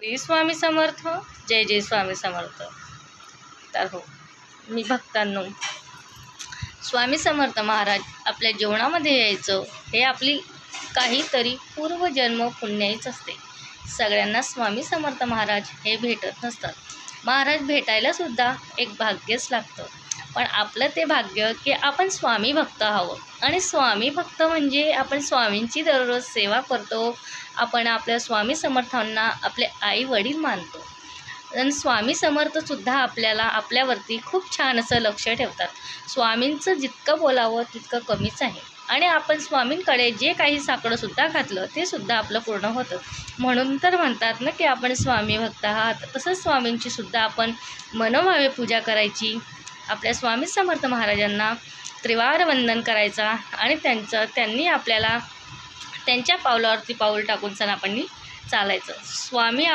श्री स्वामी समर्थ. जय जय स्वामी समर्थ. तर हो, मी भक्तांनो, स्वामी समर्थ महाराज आपल्या जीवनामध्ये यायचं हे आपली काहीतरी पूर्वजन्म पुण्याईच असते. सगळ्यांना स्वामी समर्थ महाराज हे भेटत नसतात. महाराज भेटायलासुद्धा एक भाग्यच लागतं. पण आपलं ते भाग्य की आपण स्वामी भक्त आहोत. आणि स्वामी भक्त म्हणजे आपण स्वामींची दररोज सेवा करतो. आपण आपल्या स्वामी समर्थांना आपले आई वडील मानतो. आणि स्वामी समर्थसुद्धा आपल्याला आपल्यावरती खूप छान असं लक्ष ठेवतात. स्वामींचं जितकं बोलावं तितकं कमीच आहे. आणि आपण स्वामींकडे जे काही साकडंसुद्धा घातलं ते सुद्धा आपलं पूर्ण होतं. म्हणून तर म्हणतात ना की आपण स्वामी भक्त आहात. तसंच स्वामींचीसुद्धा आपण मनोभावे पूजा करायची. आपल्या स्वामी समर्थ महाराजांना त्रिवार वंदन करायचा आणि त्यांनी आपल्याला त्यांच्या पावलावरती पाऊल टाकून आपण चालायचं. स्वामी